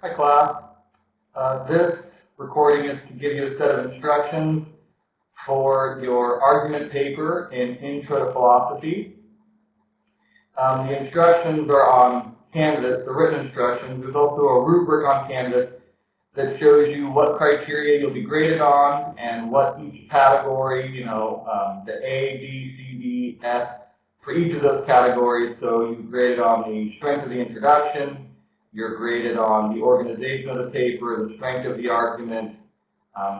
Hi class. This recording is to give you a set of instructions for your argument paper in Intro to Philosophy. The instructions are on Canvas, the written instructions. There's also a rubric on Canvas that shows you what criteria you'll be graded on and what each category, the A, B, C, D, F, for each of those categories. So you're graded on the strength of the introduction, you're graded on the organization of the paper, the strength of the argument,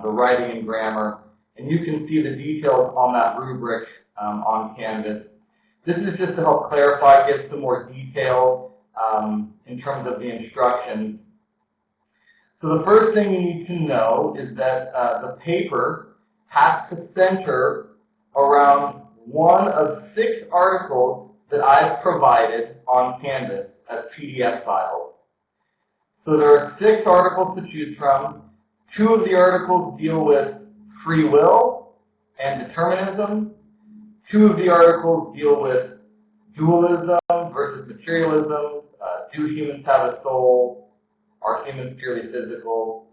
the writing and grammar, and you can see the details on that rubric on Canvas. This is just to help clarify, give some more detail in terms of the instructions. So the first thing you need to know is that the paper has to center around one of 6 articles that I've provided on Canvas as PDF files. So there are 6 articles to choose from. 2 of the articles deal with free will and determinism. 2 of the articles deal with dualism versus materialism. Do humans have a soul? Are humans purely physical?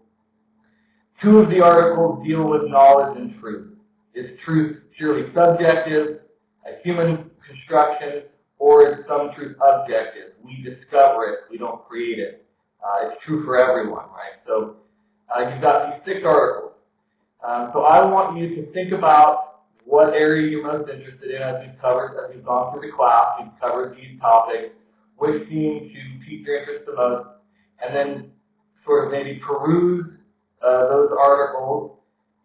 2 of the articles deal with knowledge and truth. Is truth purely subjective, a human construction, or is some truth objective? We discover it, we don't create it. It's true for everyone, right? So you've got these 6 articles. So I want you to think about what area you're most interested in as we've gone through the class, we've covered these topics, which seem to pique your interest the most, and then sort of maybe peruse those articles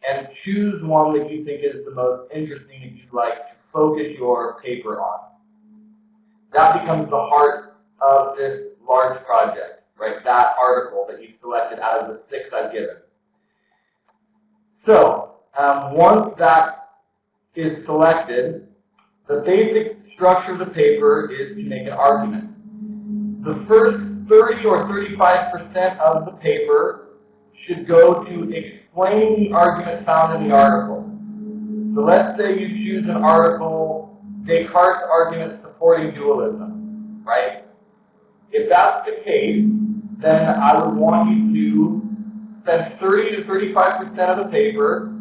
and choose one that you think is the most interesting and you'd like to focus your paper on. That becomes the heart of this large project. Right, that article that you selected out of the 6 I've given. So, once that is selected, the basic structure of the paper is to make an argument. The first 30 or 35% of the paper should go to explaining the argument found in the article. So let's say you choose an article, Descartes' argument supporting dualism, right? If that's the case, then I would want you to spend 30 to 35% of the paper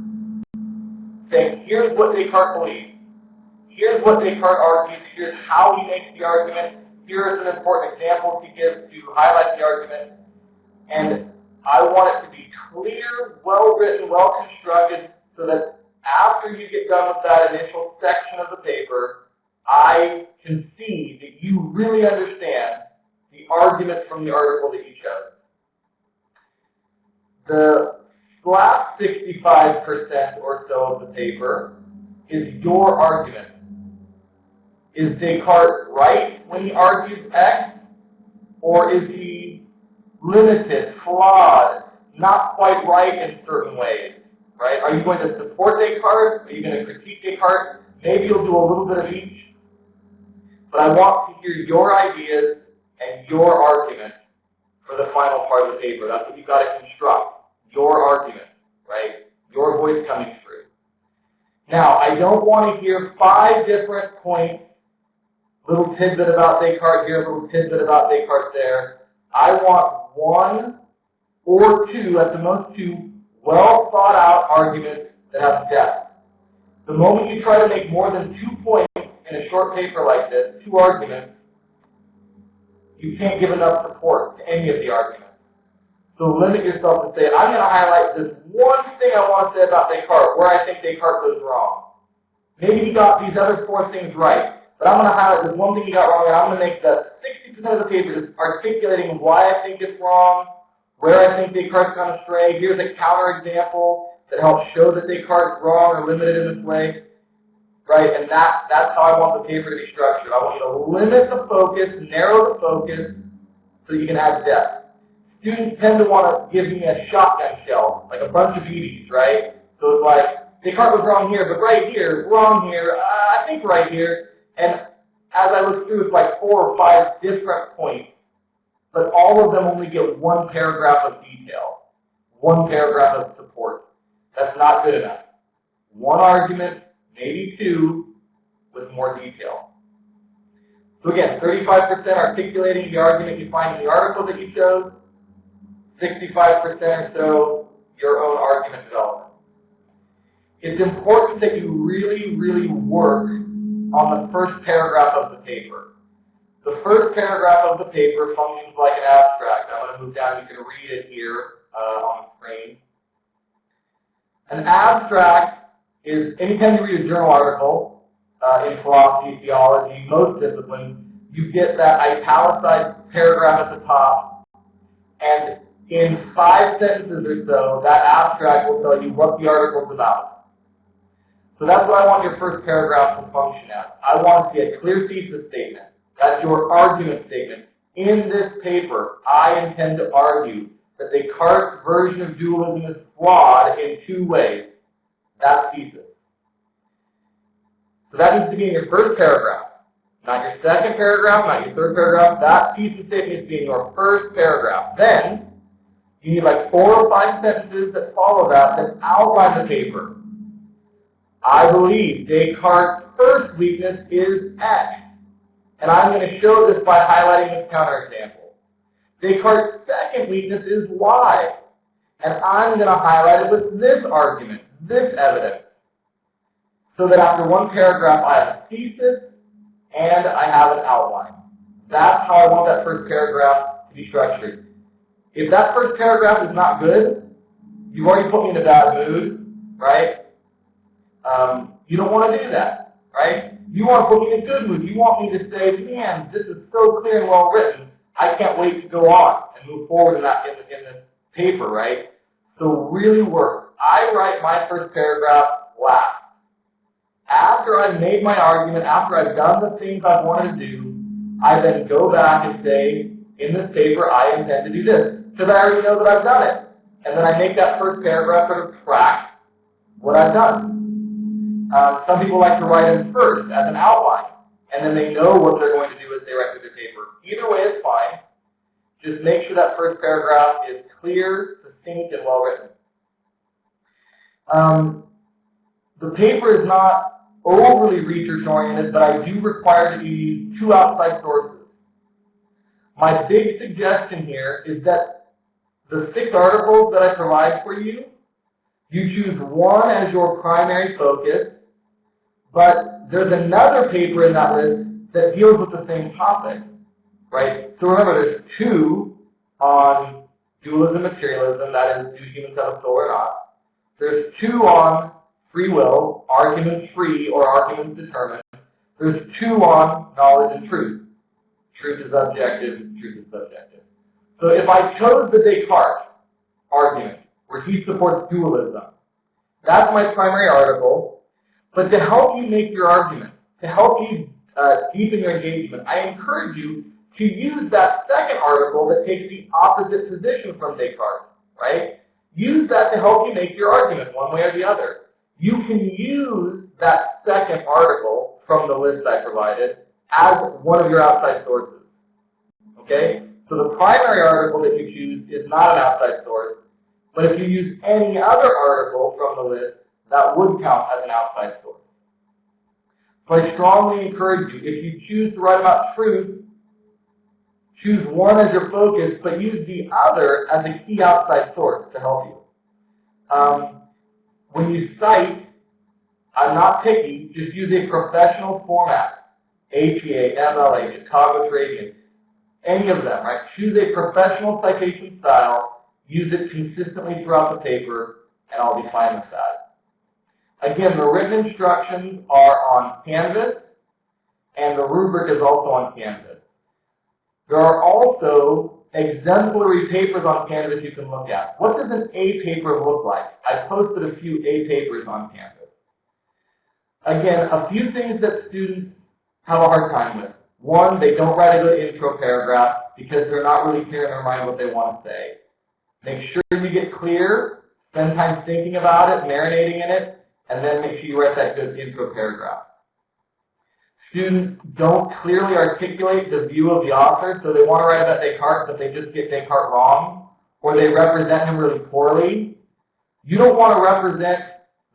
saying, here's what Descartes believes. Here's what Descartes argues. Here's how he makes the argument. Here's an important example he gives to highlight the argument. And I want it to be clear, well-written, well-constructed, so that after you get done with that initial section of the paper, I can see that you really understand the argument from the article that you chose. The last 65% or so of the paper is your argument. Is Descartes right when he argues X? Or is he limited, flawed, not quite right in certain ways? Right? Are you going to support Descartes? Are you going to critique Descartes? Maybe you'll do a little bit of each. But I want to hear your ideas and your argument for the final part of the paper. That's what you've got to construct. Your argument, right? Your voice coming through. Now, I don't want to hear 5 different points, little tidbit about Descartes here, little tidbit about Descartes there. I want 1 or 2, at the most 2, well thought out arguments that have depth. The moment you try to make more than 2 points in a short paper like this, 2 arguments, you can't give enough support to any of the arguments. So limit yourself to say, I'm going to highlight this one thing I want to say about Descartes, where I think Descartes goes wrong. Maybe he got these other 4 things right, but I'm going to highlight this one thing he got wrong, and I'm going to make the 60% of the paper just articulating why I think it's wrong, where I think Descartes gone astray. Here's a counterexample that helps show that Descartes is wrong or limited in this way. Right, and that's how I want the paper to be structured. I want you to limit the focus, narrow the focus, so you can add depth. Students tend to want to give me a shotgun shell, like a bunch of BBs, right? So it's like, Descartes was wrong here, but right here, wrong here, I think right here. And as I look through, it's like 4 or 5 different points. But all of them only get 1 paragraph of detail, 1 paragraph of support. That's not good enough. 1 argument, maybe 2, with more detail. So again, 35% articulating the argument you find in the article that you chose, 65% or so your own argument development. It's important that you really, really work on the first paragraph of the paper. The first paragraph of the paper functions like an abstract. I'm going to move down. You can read it here on the screen. An abstract is, anytime you read a journal article in philosophy, theology, most disciplines, you get that italicized paragraph at the top, and in 5 sentences or so, that abstract will tell you what the article is about. So that's what I want your first paragraph to function as. I want to see a clear thesis statement. That's your argument statement. In this paper, I intend to argue that Descartes' version of dualism is flawed in 2 ways. That's thesis. So that needs to be in your first paragraph. Not your second paragraph, not your third paragraph. That thesis statement needs to be in your first paragraph. Then, you need like 4 or 5 sentences that follow that outline the paper. I believe Descartes' first weakness is X. And I'm going to show this by highlighting this counterexample. Descartes' second weakness is Y. And I'm going to highlight it with this argument, this evidence. So that after 1 paragraph I have a thesis and I have an outline. That's how I want that first paragraph to be structured. If that first paragraph is not good, you've already put me in a bad mood, right? You don't want to do that, right? You want to put me in a good mood. You want me to say, man, this is so clear and well written. I can't wait to go on and move forward in the paper, right? So really work. I write my first paragraph last. After I've made my argument, after I've done the things I've wanted to do, I then go back and say, in this paper, I intend to do this. Because I already know that I've done it. And then I make that first paragraph sort of track what I've done. Some people like to write in first as an outline, and then they know what they're going to do as they write through the paper. Either way is fine. Just make sure that first paragraph is clear, succinct, and well written. The paper is not overly research-oriented, but I do require that you use 2 outside sources. My big suggestion here is that the 6 articles that I provide for you, you choose one as your primary focus, but there's another paper in that list that deals with the same topic, right? So remember, there's 2 on dualism, materialism, that is, do humans have a soul or not. There's 2 on free will, arguments free or arguments determined. There's 2 on knowledge and truth. Truth is objective, truth is subjective. So if I chose the Descartes argument, where he supports dualism, that's my primary article. But to help you make your argument, to help you deepen your engagement, I encourage you to use that second article that takes the opposite position from Descartes, right? Use that to help you make your argument one way or the other. You can use that second article from the list I provided as one of your outside sources, okay? So the primary article that you choose is not an outside source, but if you use any other article from the list, that would count as an outside source. So I strongly encourage you, if you choose to write about truth, choose one as your focus, but use the other as a key outside source to help you. When you cite, I'm not picky, just use a professional format. APA, MLA, Chicago Trade, any of them, right? Choose a professional citation style, use it consistently throughout the paper, and I'll be fine with that. Again, the written instructions are on Canvas, and the rubric is also on Canvas. There are also exemplary papers on Canvas you can look at. What does an A paper look like? I posted a few A papers on Canvas. Again, a few things that students have a hard time with. One, they don't write a good intro paragraph because they're not really clear in their mind what they want to say. Make sure you get clear, spend time thinking about it, marinating in it, and then make sure you write that good intro paragraph. Students don't clearly articulate the view of the author, so they want to write about Descartes, but they just get Descartes wrong, or they represent him really poorly. You don't want to represent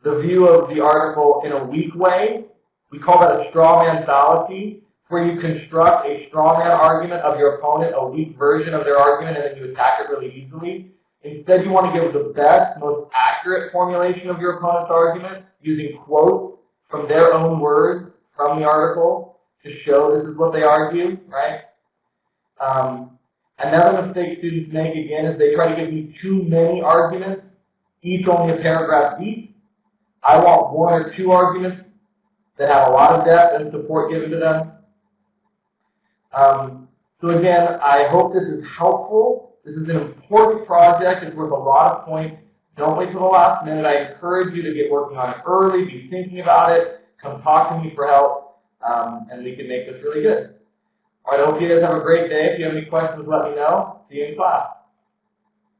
the view of the article in a weak way. We call that a straw man fallacy. where you construct a strongman argument of your opponent, a weak version of their argument, and then you attack it really easily. Instead, you want to give the best, most accurate formulation of your opponent's argument using quotes from their own words from the article to show this is what they argue, right? Another mistake students make, again, is they try to give me too many arguments, each only a paragraph deep. I want one or two arguments that have a lot of depth and support given to them. So again, I hope this is helpful. This is an important project. It's worth a lot of points. Don't wait till the last minute. I encourage you to get working on it early, be thinking about it, come talk to me for help, and we can make this really good. All right, I hope you guys have a great day. If you have any questions, let me know. See you in class.